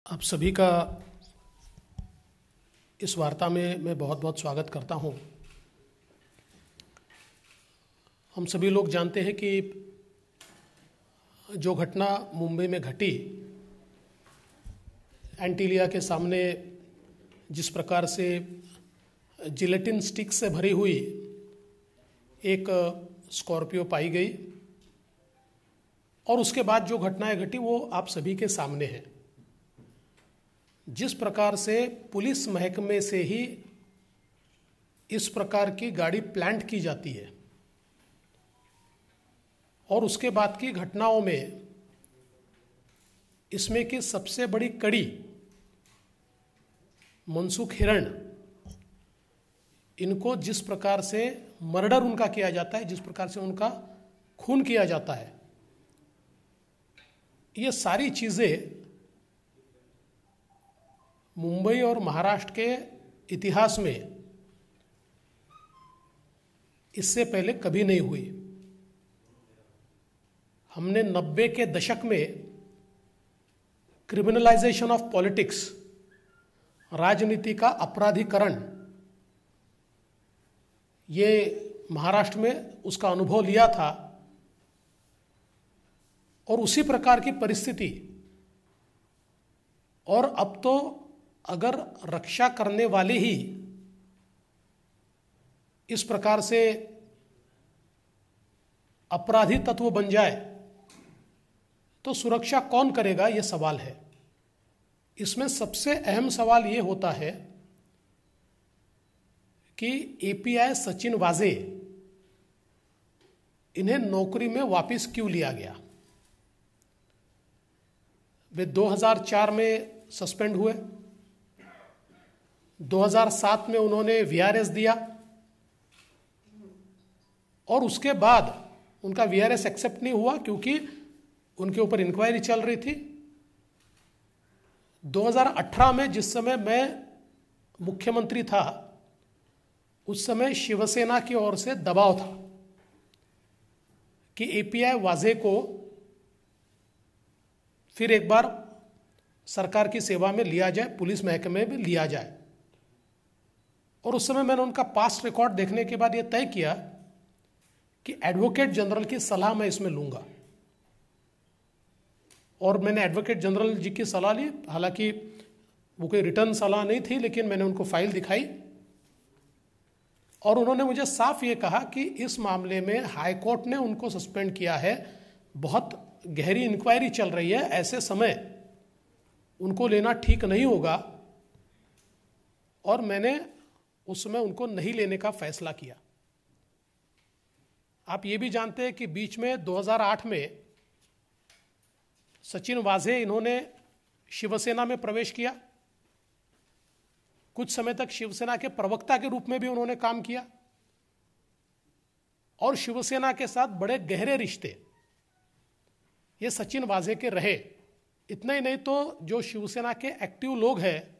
आप सभी का इस वार्ता में मैं बहुत बहुत स्वागत करता हूं। हम सभी लोग जानते हैं कि जो घटना मुंबई में घटी, एंटीलिया के सामने जिस प्रकार से जिलेटिन स्टिक से भरी हुई एक स्कॉर्पियो पाई गई और उसके बाद जो घटनाएं घटी वो आप सभी के सामने हैं। जिस प्रकार से पुलिस महकमे से ही इस प्रकार की गाड़ी प्लांट की जाती है और उसके बाद की घटनाओं में इसमें की सबसे बड़ी कड़ी मनसुख हिरण, इनको जिस प्रकार से मर्डर उनका किया जाता है, जिस प्रकार से उनका खून किया जाता है, ये सारी चीजें मुंबई और महाराष्ट्र के इतिहास में इससे पहले कभी नहीं हुई। हमने 90 के दशक में क्रिमिनलाइजेशन ऑफ पॉलिटिक्स, राजनीति का अपराधीकरण, ये महाराष्ट्र में उसका अनुभव लिया था और उसी प्रकार की परिस्थिति। और अब तो अगर रक्षा करने वाले ही इस प्रकार से अपराधी तत्व बन जाए तो सुरक्षा कौन करेगा, यह सवाल है। इसमें सबसे अहम सवाल यह होता है कि एपीआई सचिन वाजे, इन्हें नौकरी में वापस क्यों लिया गया। वे 2004 में सस्पेंड हुए, 2007 में उन्होंने वीआरएस दिया और उसके बाद उनका वीआरएस एक्सेप्ट नहीं हुआ क्योंकि उनके ऊपर इंक्वायरी चल रही थी। 2018 में जिस समय मैं मुख्यमंत्री था, उस समय शिवसेना की ओर से दबाव था कि एपीआई वाजे को फिर एक बार सरकार की सेवा में लिया जाए, पुलिस महकमे में लिया जाए। और उस समय मैंने उनका पास्ट रिकॉर्ड देखने के बाद यह तय किया कि एडवोकेट जनरल की सलाह मैं इसमें लूंगा। और मैंने एडवोकेट जनरल जी की सलाह ली। हालांकि वो कोई रिटर्न सलाह नहीं थी, लेकिन मैंने उनको फाइल दिखाई और उन्होंने मुझे साफ ये कहा कि इस मामले में हाई कोर्ट ने उनको सस्पेंड किया है, बहुत गहरी इंक्वायरी चल रही है, ऐसे समय उनको लेना ठीक नहीं होगा। और मैंने उस समय उनको नहीं लेने का फैसला किया। आप ये भी जानते हैं कि बीच में 2008 में सचिन वाजे, इन्होंने शिवसेना में प्रवेश किया। कुछ समय तक शिवसेना के प्रवक्ता के रूप में भी उन्होंने काम किया और शिवसेना के साथ बड़े गहरे रिश्ते ये सचिन वाजे के रहे। इतना ही नहीं तो जो शिवसेना के एक्टिव लोग हैं,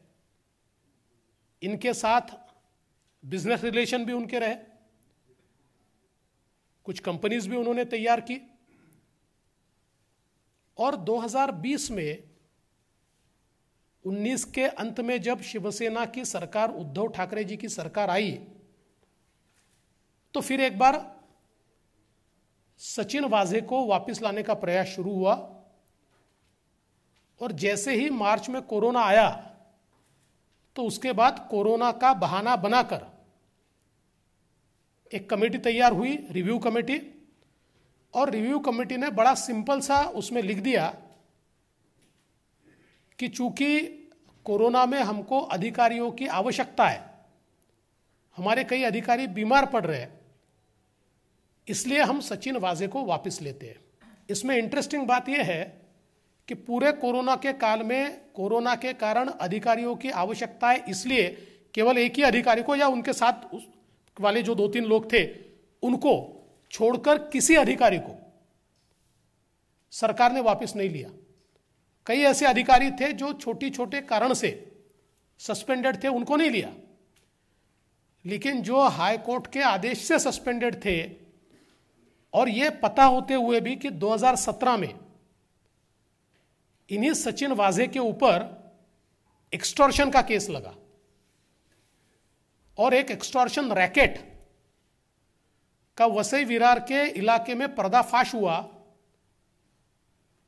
इनके साथ बिजनेस रिलेशन भी उनके रहे, कुछ कंपनीज भी उन्होंने तैयार की। और 2020 में 19 के अंत में जब शिवसेना की सरकार, उद्धव ठाकरे जी की सरकार आई, तो फिर एक बार सचिन वाजे को वापस लाने का प्रयास शुरू हुआ। और जैसे ही मार्च में कोरोना आया तो उसके बाद कोरोना का बहाना बनाकर एक कमेटी तैयार हुई, रिव्यू कमेटी। और रिव्यू कमेटी ने बड़ा सिंपल सा उसमें लिख दिया कि चूंकि कोरोना में हमको अधिकारियों की आवश्यकता है, हमारे कई अधिकारी बीमार पड़ रहे हैं, इसलिए हम सचिन वाजे को वापस लेते हैं। इसमें इंटरेस्टिंग बात यह है कि पूरे कोरोना के काल में कोरोना के कारण अधिकारियों की आवश्यकता है, इसलिए केवल एक ही अधिकारी को या उनके साथ वाले जो 2-3 लोग थे उनको छोड़कर किसी अधिकारी को सरकार ने वापस नहीं लिया। कई ऐसे अधिकारी थे जो छोटे छोटे कारण से सस्पेंडेड थे, उनको नहीं लिया। लेकिन जो हाई कोर्ट के आदेश से सस्पेंडेड थे और यह पता होते हुए भी कि 2017 में इन्हीं सचिन वाजे के ऊपर एक्सटॉर्शन का केस लगा और एक एक्सटॉर्शन रैकेट का वसई विरार के इलाके में पर्दाफाश हुआ।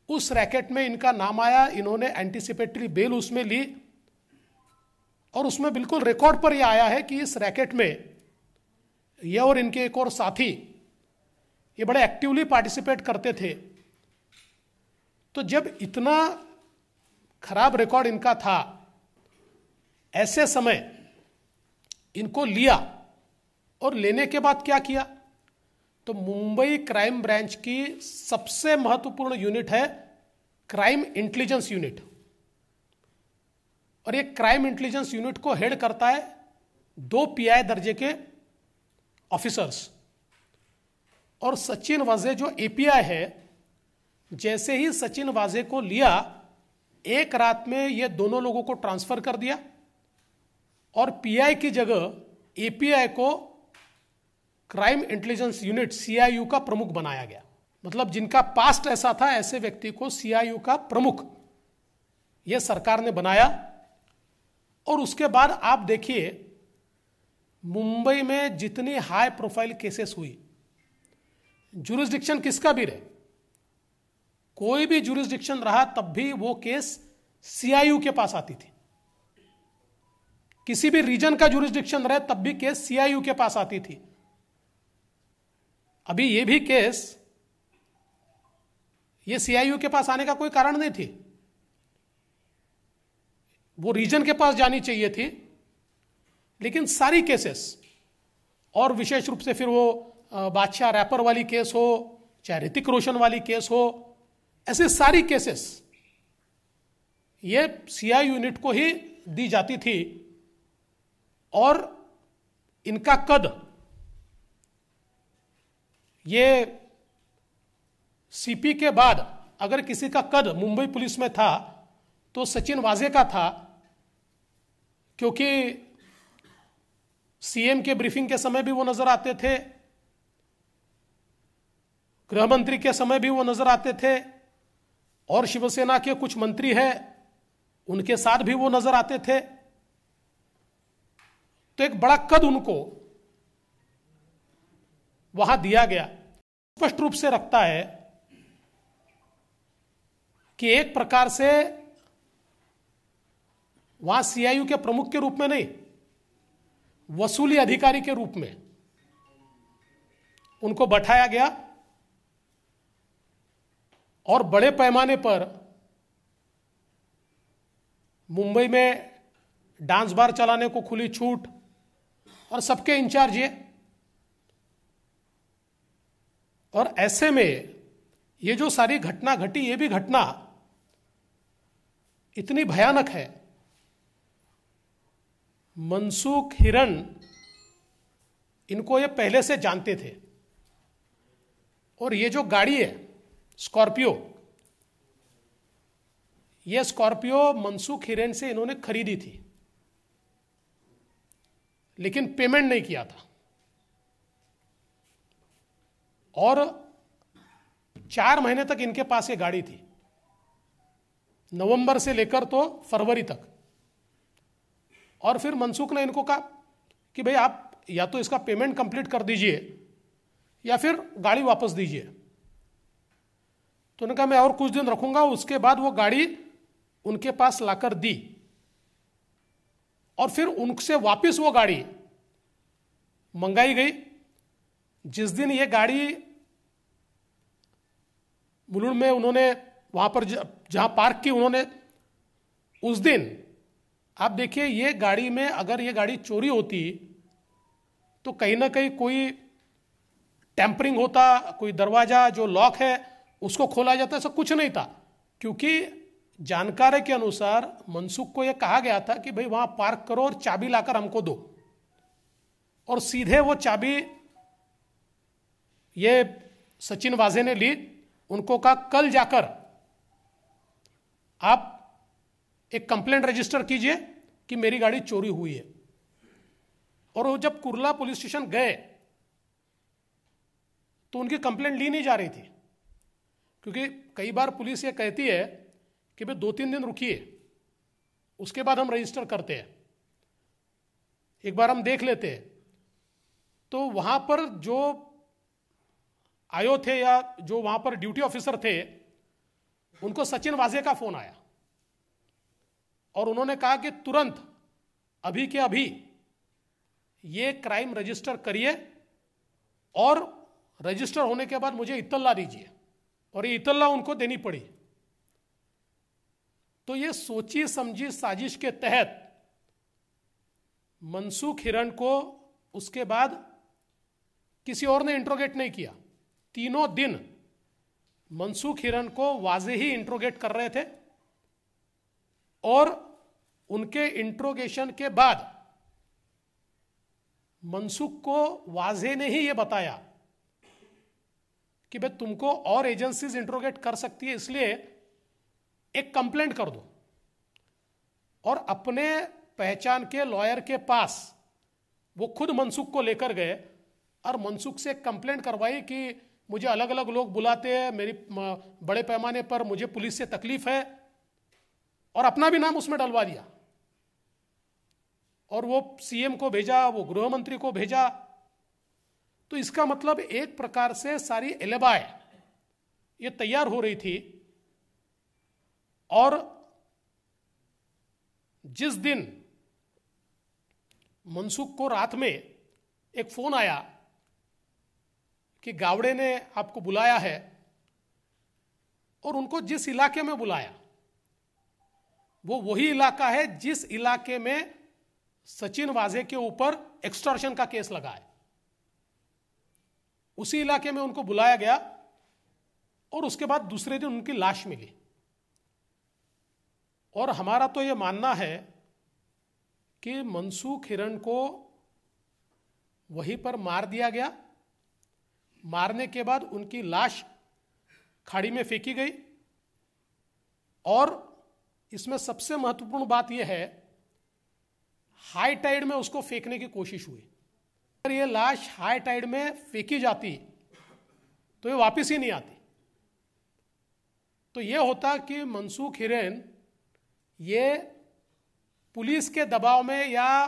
उस रैकेट में इनका नाम आया, इन्होंने एंटीसिपेटरी बेल उसमें ली और उसमें बिल्कुल रिकॉर्ड पर यह आया है कि इस रैकेट में ये और इनके एक और साथी ये बड़े एक्टिवली पार्टिसिपेट करते थे। तो जब इतना खराब रिकॉर्ड इनका था, ऐसे समय इनको लिया और लेने के बाद क्या किया, तो मुंबई क्राइम ब्रांच की सबसे महत्वपूर्ण यूनिट है क्राइम इंटेलिजेंस यूनिट, और ये क्राइम इंटेलिजेंस यूनिट को हेड करता है 2 पीआई दर्जे के ऑफिसर्स। और सचिन वाजे जो एपीआई है, जैसे ही सचिन वाजे को लिया, एक रात में ये दोनों लोगों को ट्रांसफर कर दिया और पीआई की जगह एपीआई को क्राइम इंटेलिजेंस यूनिट सीआईयू का प्रमुख बनाया गया। मतलब जिनका पास्ट ऐसा था, ऐसे व्यक्ति को सीआईयू का प्रमुख यह सरकार ने बनाया। और उसके बाद आप देखिए मुंबई में जितनी हाई प्रोफाइल केसेस हुई, जुरिस्डिक्शन किसका भी रहे, कोई भी जुरिस्डिक्शन रहा, तब भी वो केस सीआईयू के पास आती थी। किसी भी रीजन का जुरिस्डिक्शन रहे तब भी केस सीआईयू के पास आती थी। अभी ये भी केस ये सीआईयू के पास आने का कोई कारण नहीं थी, वो रीजन के पास जानी चाहिए थी। लेकिन सारी केसेस, और विशेष रूप से फिर वो बादशाह रैपर वाली केस हो, चाहे ऋतिक रोशन वाली केस हो, ऐसे सारी केसेस ये सीआई यूनिट को ही दी जाती थी। और इनका कद, ये सीपी के बाद अगर किसी का कद मुंबई पुलिस में था तो सचिन वाजे का था, क्योंकि सीएम के ब्रीफिंग के समय भी वो नजर आते थे, गृह मंत्री के समय भी वो नजर आते थे, और शिवसेना के कुछ मंत्री हैं उनके साथ भी वो नजर आते थे। तो एक बड़ा कद उनको वहां दिया गया। स्पष्ट रूप से रखता है कि एक प्रकार से वहां सीआईयू के प्रमुख के रूप में नहीं, वसूली अधिकारी के रूप में उनको बैठाया गया और बड़े पैमाने पर मुंबई में डांस बार चलाने को खुली छूट, और सबके इंचार्ज ये। और ऐसे में ये जो सारी घटना घटी, ये भी घटना इतनी भयानक है। मनसुख हिरन इनको ये पहले से जानते थे, और ये जो गाड़ी है स्कॉर्पियो, ये स्कॉर्पियो मनसुख हिरन से इन्होंने खरीदी थी, लेकिन पेमेंट नहीं किया था। और 4 महीने तक इनके पास ये गाड़ी थी, नवंबर से लेकर तो फरवरी तक। और फिर मनसुख ने इनको कहा कि भाई आप या तो इसका पेमेंट कंप्लीट कर दीजिए या फिर गाड़ी वापस दीजिए। तो उन्होंने कहा मैं और कुछ दिन रखूंगा। उसके बाद वो गाड़ी उनके पास लाकर दी, और फिर उनसे वापस वो गाड़ी मंगाई गई। जिस दिन ये गाड़ी मुलुंड में उन्होंने वहां पर जहां पार्क की उन्होंने, उस दिन आप देखिए ये गाड़ी में अगर ये गाड़ी चोरी होती तो कहीं ना कहीं कोई टेम्परिंग होता, कोई दरवाजा जो लॉक है उसको खोला जाता, ऐसा कुछ नहीं था। क्योंकि जानकारी के अनुसार मनसुख को यह कहा गया था कि भाई वहां पार्क करो और चाबी लाकर हमको दो, और सीधे वो चाबी ये सचिन वाजे ने ली। उनको कहा कल जाकर आप एक कंप्लेंट रजिस्टर कीजिए कि मेरी गाड़ी चोरी हुई है। और वो जब कुर्ला पुलिस स्टेशन गए तो उनकी कंप्लेंट ली नहीं जा रही थी, क्योंकि कई बार पुलिस ये कहती है कि भाई 2-3 दिन रुकिए, उसके बाद हम रजिस्टर करते हैं, एक बार हम देख लेते हैं। तो वहां पर जो आयो थे या जो वहां पर ड्यूटी ऑफिसर थे, उनको सचिन वाजे का फोन आया और उन्होंने कहा कि तुरंत अभी के अभी ये क्राइम रजिस्टर करिए और रजिस्टर होने के बाद मुझे इत्तला दीजिए, और ये इत्तला उनको देनी पड़ी। तो ये सोची समझी साजिश के तहत मनसुख हिरन को उसके बाद किसी और ने इंट्रोगेट नहीं किया। तीनों दिन मनसुख हिरन को वाजे ही इंट्रोगेट कर रहे थे, और उनके इंट्रोगेशन के बाद मनसुख को वाजे ने ही यह बताया कि भाई तुमको और एजेंसीज इंट्रोगेट कर सकती है, इसलिए एक कंप्लेंट कर दो। और अपने पहचान के लॉयर के पास वो खुद मनसुख को लेकर गए और मनसुख से कंप्लेंट करवाई कि मुझे अलग अलग लोग बुलाते हैं, मेरी बड़े पैमाने पर मुझे पुलिस से तकलीफ है, और अपना भी नाम उसमें डलवा दिया। और वो सीएम को भेजा, वो गृह मंत्री को भेजा। तो इसका मतलब एक प्रकार से सारी एलिबाय ये तैयार हो रही थी। और जिस दिन मनसुख को रात में एक फोन आया कि गावड़े ने आपको बुलाया है, और उनको जिस इलाके में बुलाया वो वही इलाका है जिस इलाके में सचिन वाजे के ऊपर एक्सटॉर्शन का केस लगा है, उसी इलाके में उनको बुलाया गया। और उसके बाद दूसरे दिन उनकी लाश मिली। और हमारा तो यह मानना है कि मनसुख हिरन को वहीं पर मार दिया गया। मारने के बाद उनकी लाश खाड़ी में फेंकी गई। और इसमें सबसे महत्वपूर्ण बात यह है, हाई टाइड में उसको फेंकने की कोशिश हुई। अगर ये लाश हाई टाइड में फेंकी जाती तो ये वापस ही नहीं आती। तो ये होता कि मनसुख हिरेन ये पुलिस के दबाव में, या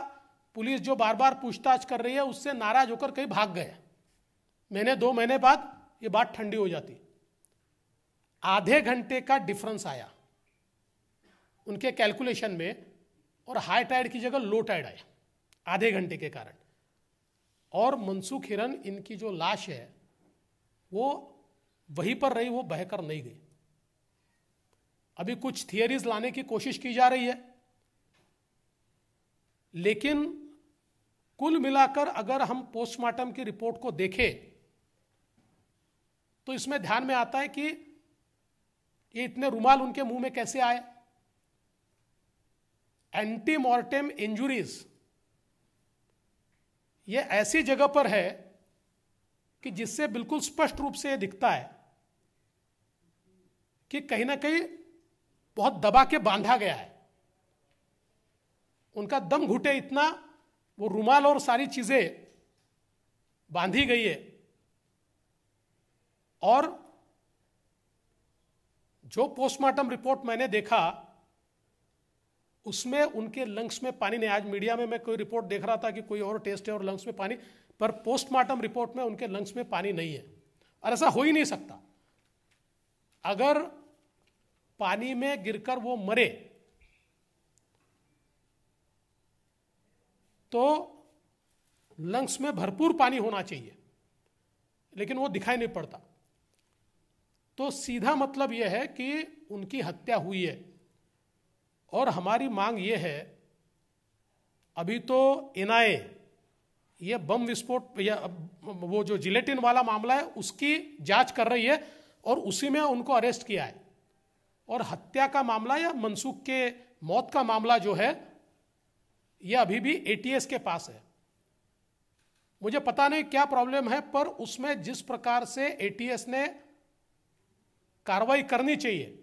पुलिस जो बार बार पूछताछ कर रही है उससे नाराज होकर कहीं भाग गए। महीने 2 महीने बाद ये बात ठंडी हो जाती। आधे घंटे का डिफरेंस आया उनके कैलकुलेशन में, और हाई टाइड की जगह लो टाइड आया आधे घंटे के कारण। और मनसुख हिरन इनकी जो लाश है वो वहीं पर रही, वो बहकर नहीं गई। अभी कुछ थियरीज लाने की कोशिश की जा रही है, लेकिन कुल मिलाकर अगर हम पोस्टमार्टम की रिपोर्ट को देखें तो इसमें ध्यान में आता है कि ये इतने रुमाल उनके मुंह में कैसे आए। एंटीमॉर्टेम इंजुरीज ये ऐसी जगह पर है कि जिससे बिल्कुल स्पष्ट रूप से यह दिखता है कि कहीं ना कहीं बहुत दबा के बांधा गया है। उनका दम घुटे इतना वो रुमाल और सारी चीजें बांधी गई है। और जो पोस्टमार्टम रिपोर्ट मैंने देखा उसमें उनके लंग्स में पानी नहीं। आज मीडिया में मैं कोई रिपोर्ट देख रहा था कि कोई और टेस्ट है और लंग्स में पानी, पर पोस्टमार्टम रिपोर्ट में उनके लंग्स में पानी नहीं है। और ऐसा हो ही नहीं सकता। अगर पानी में गिरकर वो मरे तो लंग्स में भरपूर पानी होना चाहिए, लेकिन वो दिखाई नहीं पड़ता। तो सीधा मतलब यह है कि उनकी हत्या हुई है। और हमारी मांग यह है, अभी तो एनआईए ये बम विस्फोट या वो जो जिलेटिन वाला मामला है उसकी जांच कर रही है और उसी में उनको अरेस्ट किया है। और हत्या का मामला या मनसुख के मौत का मामला जो है यह अभी भी एटीएस के पास है। मुझे पता नहीं क्या प्रॉब्लम है, पर उसमें जिस प्रकार से एटीएस ने कार्रवाई करनी चाहिए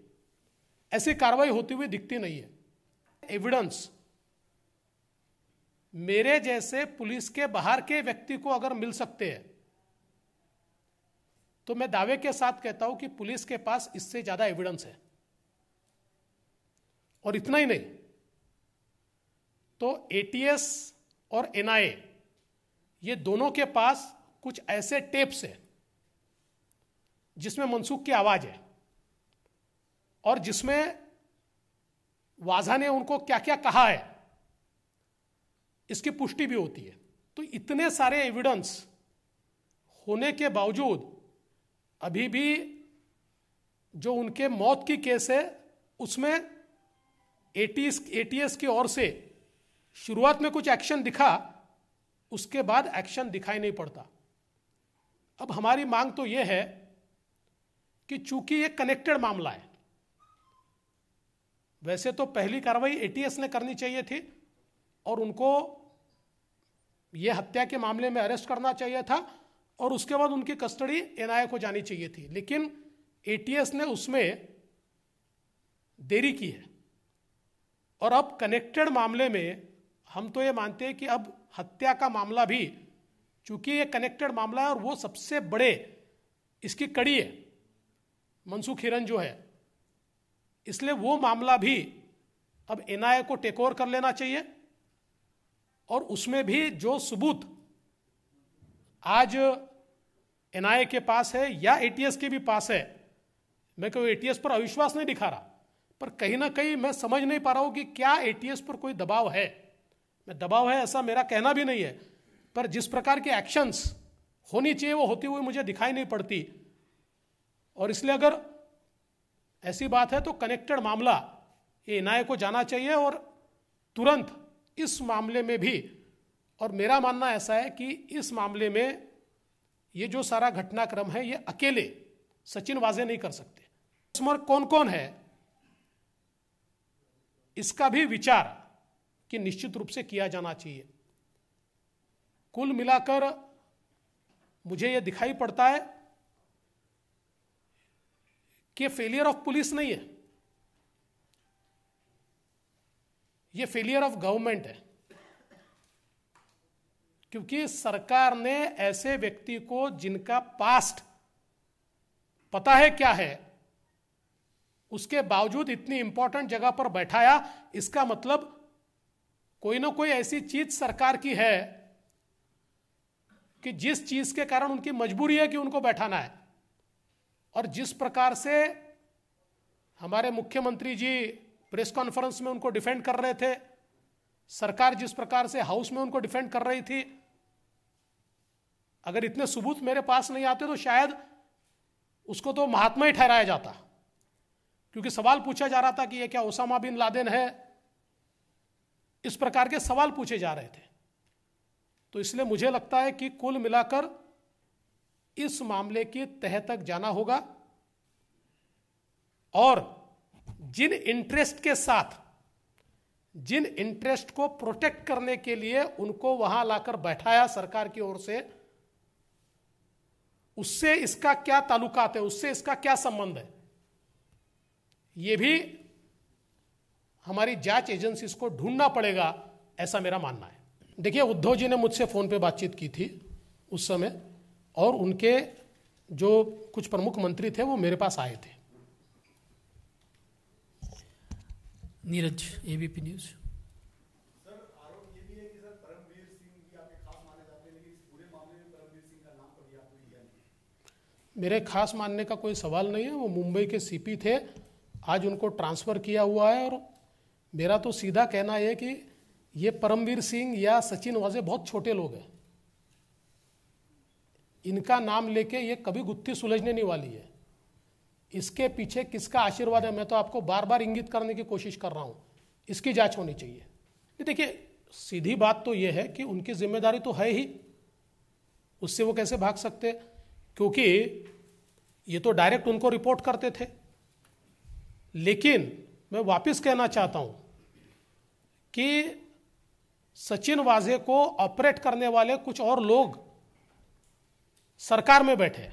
ऐसी कार्रवाई होती हुई दिखती नहीं है। एविडेंस मेरे जैसे पुलिस के बाहर के व्यक्ति को अगर मिल सकते हैं तो मैं दावे के साथ कहता हूं कि पुलिस के पास इससे ज्यादा एविडेंस है। और इतना ही नहीं, तो एटीएस और एनआईए ये दोनों के पास कुछ ऐसे टेप्स हैं जिसमें मनसूख की आवाज है और जिसमें वाजा ने उनको क्या क्या कहा है इसकी पुष्टि भी होती है। तो इतने सारे एविडेंस होने के बावजूद अभी भी जो उनके मौत की केस है उसमें एटीएस की ओर से शुरुआत में कुछ एक्शन दिखा, उसके बाद एक्शन दिखाई नहीं पड़ता। अब हमारी मांग तो यह है कि चूंकि यह कनेक्टेड मामला है, वैसे तो पहली कार्रवाई एटीएस ने करनी चाहिए थी और उनको यह हत्या के मामले में अरेस्ट करना चाहिए था और उसके बाद उनकी कस्टडी एनआईए को जानी चाहिए थी, लेकिन एटीएस ने उसमें देरी की है। और अब कनेक्टेड मामले में हम तो ये मानते हैं कि अब हत्या का मामला भी, चूंकि ये कनेक्टेड मामला है और वो सबसे बड़े इसकी कड़ी है मनसूख हिरन जो है, इसलिए वो मामला भी अब एनआईए को टेक ओवर कर लेना चाहिए और उसमें भी जो सबूत आज एनआईए के पास है या एटीएस के भी पास है, मैं कोई एटीएस पर अविश्वास नहीं दिखा रहा, पर कहीं ना कहीं मैं समझ नहीं पा रहा हूं कि क्या एटीएस पर कोई दबाव है। मैं दबाव है ऐसा मेरा कहना भी नहीं है, पर जिस प्रकार के एक्शंस होनी चाहिए वो होती हुई मुझे दिखाई नहीं पड़ती। और इसलिए अगर ऐसी बात है तो कनेक्टेड मामला ये एनआईए को जाना चाहिए और तुरंत इस मामले में भी। और मेरा मानना ऐसा है कि इस मामले में ये जो सारा घटनाक्रम है ये अकेले सचिन वाजे नहीं कर सकते, इसमें कौन कौन है इसका भी विचार कि निश्चित रूप से किया जाना चाहिए। कुल मिलाकर मुझे यह दिखाई पड़ता है कि फेलियर ऑफ पुलिस नहीं है, यह फेलियर ऑफ गवर्नमेंट है, क्योंकि सरकार ने ऐसे व्यक्ति को जिनका पास्ट पता है क्या है उसके बावजूद इतनी इंपॉर्टेंट जगह पर बैठाया। इसका मतलब कोई ना कोई ऐसी चीज सरकार की है कि जिस चीज के कारण उनकी मजबूरी है कि उनको बैठाना है। और जिस प्रकार से हमारे मुख्यमंत्री जी प्रेस कॉन्फ्रेंस में उनको डिफेंड कर रहे थे, सरकार जिस प्रकार से हाउस में उनको डिफेंड कर रही थी, अगर इतने सबूत मेरे पास नहीं आते तो शायद उसको तो महात्मा ही ठहराया जाता, क्योंकि सवाल पूछा जा रहा था कि यह क्या ओसामा बिन लादेन है, इस प्रकार के सवाल पूछे जा रहे थे। तो इसलिए मुझे लगता है कि कुल मिलाकर इस मामले की तह तक जाना होगा और जिन इंटरेस्ट के साथ, जिन इंटरेस्ट को प्रोटेक्ट करने के लिए उनको वहां लाकर बैठाया सरकार की ओर से, उससे इसका क्या ताल्लुकात है, उससे इसका क्या संबंध है, यह भी हमारी जांच एजेंसीज को ढूंढना पड़ेगा, ऐसा मेरा मानना है। देखिए, उद्धव जी ने मुझसे फोन पे बातचीत की थी उस समय, और उनके जो कुछ प्रमुख मंत्री थे वो मेरे पास आए थे। Neeraj, ABP news. सर, आरोप ये भी है कि सर परमवीर सिंह भी आपके खास माने जाते हैं, लेकिन इस पूरे मामले में परमवीर सिंह का नाम कभी आपको लिया नहीं। मेरे खास मानने का कोई सवाल नहीं है, वो मुंबई के सीपी थे, आज उनको ट्रांसफर किया हुआ है। और मेरा तो सीधा कहना है कि ये परमवीर सिंह या सचिन वाजे बहुत छोटे लोग हैं, इनका नाम लेके ये कभी गुत्थी सुलझने नहीं वाली है। इसके पीछे किसका आशीर्वाद है, मैं तो आपको बार बार इंगित करने की कोशिश कर रहा हूं, इसकी जांच होनी चाहिए। देखिए, सीधी बात तो यह है कि उनकी जिम्मेदारी तो है ही, उससे वो कैसे भाग सकते, क्योंकि ये तो डायरेक्ट उनको रिपोर्ट करते थे। लेकिन मैं वापस कहना चाहता हूं कि सचिन वाजे को ऑपरेट करने वाले कुछ और लोग सरकार में बैठे।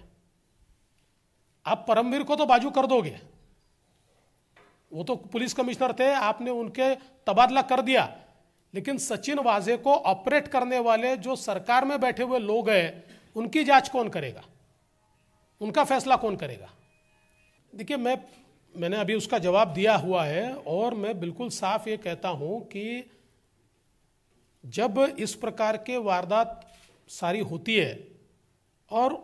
आप परमवीर को तो बाजू कर दोगे, वो तो पुलिस कमिश्नर थे, आपने उनके तबादला कर दिया, लेकिन सचिन वाजे को ऑपरेट करने वाले जो सरकार में बैठे हुए लोग हैं, उनकी जांच कौन करेगा, उनका फैसला कौन करेगा। देखिए, मैंने अभी उसका जवाब दिया हुआ है और मैं बिल्कुल साफ ये कहता हूं कि जब इस प्रकार के वारदात सारी होती है और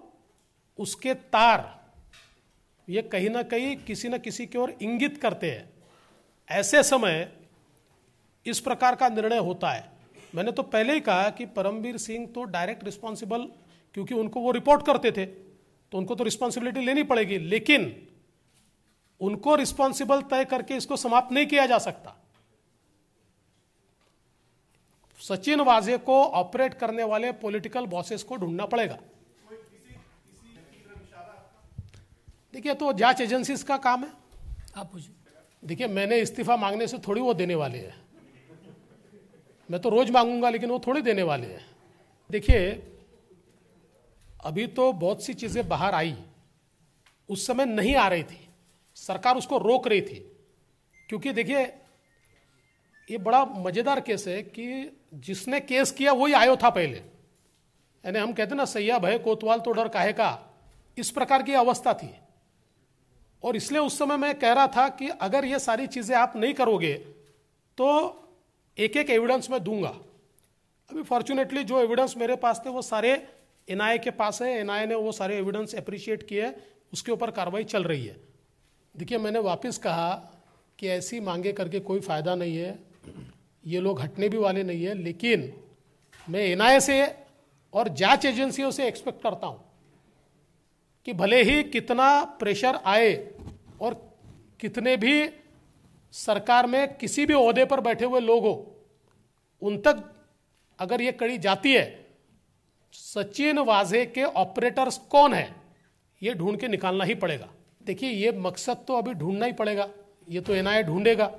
उसके तार ये कहीं ना कहीं किसी न किसी की ओर इंगित करते हैं, ऐसे समय इस प्रकार का निर्णय होता है। मैंने तो पहले ही कहा कि परमवीर सिंह तो डायरेक्ट रिस्पॉन्सिबल, क्योंकि उनको वो रिपोर्ट करते थे तो उनको तो रिस्पॉन्सिबिलिटी लेनी पड़ेगी, लेकिन उनको रिस्पॉन्सिबल तय करके इसको समाप्त नहीं किया जा सकता। सचिन वाजे को ऑपरेट करने वाले पॉलिटिकल बॉसेस को ढूंढना पड़ेगा। देखिए, तो जांच एजेंसीज का काम है। आप पूछिए। देखिए, मैंने इस्तीफा मांगने से थोड़ी वो देने वाले हैं, मैं तो रोज मांगूंगा, लेकिन वो थोड़ी देने वाले हैं। देखिए, अभी तो बहुत सी चीजें बाहर आई, उस समय नहीं आ रही थी, सरकार उसको रोक रही थी। क्योंकि देखिए, ये बड़ा मजेदार केस है कि जिसने केस किया वही आयो था पहले, यानी हम कहते ना सैया भय कोतवाल तो डर काहे का, इस प्रकार की अवस्था थी। और इसलिए उस समय मैं कह रहा था कि अगर ये सारी चीजें आप नहीं करोगे तो एक एक एविडेंस मैं दूंगा। अभी फॉर्चुनेटली जो एविडेंस मेरे पास थे वो सारे एनआईए के पास है, एनआईए ने वो सारे एविडेंस अप्रिशिएट किए, उसके ऊपर कार्रवाई चल रही है। देखिए, मैंने वापस कहा कि ऐसी मांगे करके कोई फायदा नहीं है, ये लोग हटने भी वाले नहीं है, लेकिन मैं एनआईए से और जांच एजेंसियों से एक्सपेक्ट करता हूं कि भले ही कितना प्रेशर आए और कितने भी सरकार में किसी भी ओहदे पर बैठे हुए लोग हो, उन तक अगर ये कड़ी जाती है, सचिन वाजे के ऑपरेटर्स कौन है ये ढूंढ के निकालना ही पड़ेगा। देखिए, ये मकसद तो अभी ढूंढना ही पड़ेगा, ये तो एनआईए ढूंढेगा।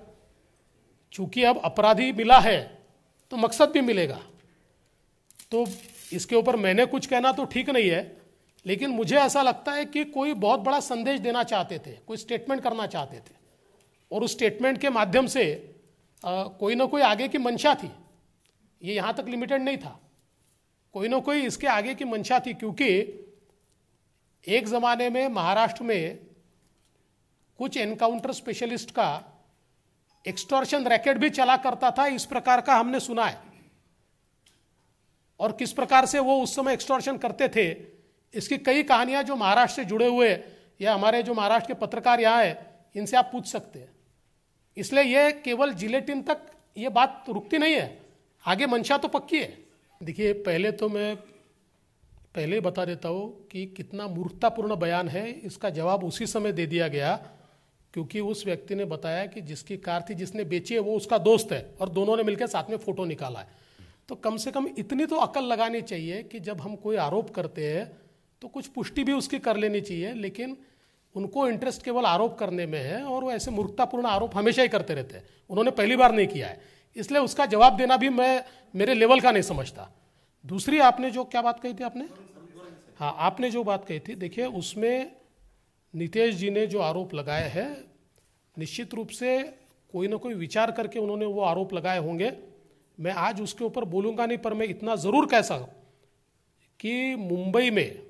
चूंकि अब अपराधी मिला है तो मकसद भी मिलेगा, तो इसके ऊपर मैंने कुछ कहना तो ठीक नहीं है, लेकिन मुझे ऐसा लगता है कि कोई बहुत बड़ा संदेश देना चाहते थे, कोई स्टेटमेंट करना चाहते थे, और उस स्टेटमेंट के माध्यम से कोई ना कोई आगे की मंशा थी। ये यहां तक लिमिटेड नहीं था, कोई ना कोई इसके आगे की मंशा थी। क्योंकि एक जमाने में महाराष्ट्र में कुछ एनकाउंटर स्पेशलिस्ट का एक्सटॉर्शन रैकेट भी चला करता था, इस प्रकार का हमने सुना है। और किस प्रकार से वो उस समय एक्सटॉर्शन करते थे, इसकी कई कहानियां जो महाराष्ट्र से जुड़े हुए या हमारे जो महाराष्ट्र के पत्रकार यहां है, इनसे आप पूछ सकते हैं। इसलिए ये केवल जिलेटिन तक ये बात रुकती नहीं है, आगे मंशा तो पक्की है। देखिए, पहले तो मैं पहले ही बता देता हूं कि कितना मूर्खतापूर्ण बयान है, इसका जवाब उसी समय दे दिया गया, क्योंकि उस व्यक्ति ने बताया कि जिसकी कार थी जिसने बेची है वो उसका दोस्त है और दोनों ने मिलकर साथ में फोटो निकाला है। तो कम से कम इतनी तो अकल लगानी चाहिए कि जब हम कोई आरोप करते हैं तो कुछ पुष्टि भी उसकी कर लेनी चाहिए। लेकिन उनको इंटरेस्ट केवल आरोप करने में है और वो ऐसे मूर्खतापूर्ण आरोप हमेशा ही करते रहते हैं, उन्होंने पहली बार नहीं किया है, इसलिए उसका जवाब देना भी मैं मेरे लेवल का नहीं समझता। दूसरी, आपने जो क्या बात कही थी आपने, हाँ, आपने जो बात कही थी, देखिए उसमें नीतीश जी ने जो आरोप लगाए हैं, निश्चित रूप से कोई ना कोई विचार करके उन्होंने वो आरोप लगाए होंगे। मैं आज उसके ऊपर बोलूंगा नहीं, पर मैं इतना जरूर कह सकूं कि मुंबई में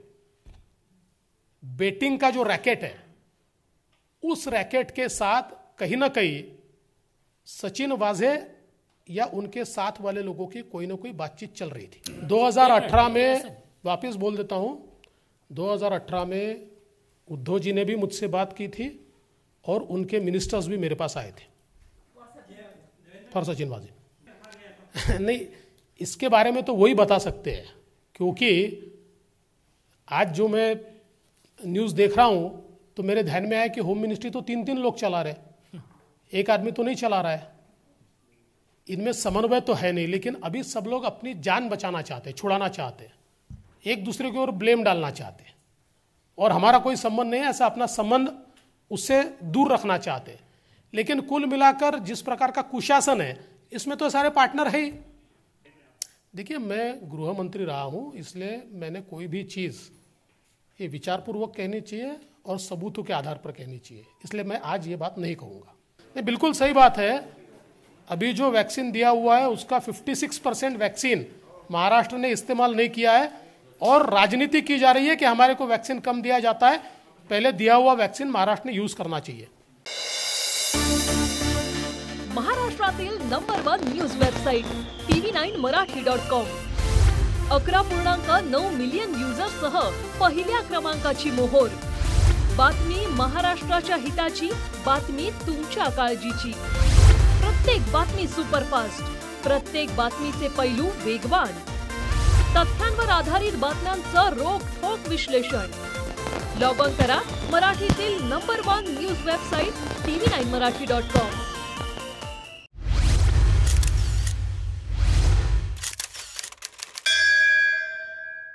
बेटिंग का जो रैकेट है, उस रैकेट के साथ कहीं ना कहीं सचिन वाजे या उनके साथ वाले लोगों की कोई ना कोई बातचीत चल रही थी। 2018 में, वापस बोल देता हूं, 2018 में उद्धव जी ने भी मुझसे बात की थी और उनके मिनिस्टर्स भी मेरे पास आए थे फॉर सचिन वाजे। नहीं, इसके बारे में तो वही बता सकते हैं, क्योंकि आज जो मैं न्यूज़ देख रहा हूं तो मेरे ध्यान में आया कि होम मिनिस्ट्री तो 3 लोग चला रहे, एक आदमी तो नहीं चला रहा है। इनमें समन्वय तो है नहीं, लेकिन अभी सब लोग अपनी जान बचाना चाहते हैं, छुड़ाना चाहते हैं, एक दूसरे की ओर ब्लेम डालना चाहते हैं, और हमारा कोई संबंध नहीं है, ऐसा अपना संबंध उससे दूर रखना चाहते हैं। लेकिन कुल मिलाकर जिस प्रकार का कुशासन है, इसमें तो सारे पार्टनर है ही। देखिए, मैं गृह मंत्री रहा हूं, इसलिए मैंने कोई भी चीज़ ये विचारपूर्वक कहनी चाहिए और सबूतों के आधार पर कहनी चाहिए, इसलिए मैं आज ये बात नहीं कहूँगा। नहीं, बिल्कुल सही बात है, अभी जो वैक्सीन दिया हुआ है उसका 56% वैक्सीन महाराष्ट्र ने इस्तेमाल नहीं किया है, और राजनीति की जा रही है कि हमारे को वैक्सीन कम दिया जाता है, पहले दिया हुआ वैक्सीन महाराष्ट्र ने यूज करना चाहिए। महाराष्ट्र महाराष्ट्रातील #1 न्यूज वेबसाईट tv9marathi.com. 11.9 मिलियन युजर्ससह पहिल्या क्रमांकाची मोहोर. बातमी महाराष्ट्राच्या हिताची, बातमी तुमच्या काळजीची. प्रत्येक बातमी सुपरफास्ट, प्रत्येक बातमीचे पैलू वेगवान, तथ्यांवर आधारित बातम्यांचं रोखठोक विश्लेषण. लॉग ऑन करा मराठीतील #1 न्यूज वेबसाईट tv9marathi.com.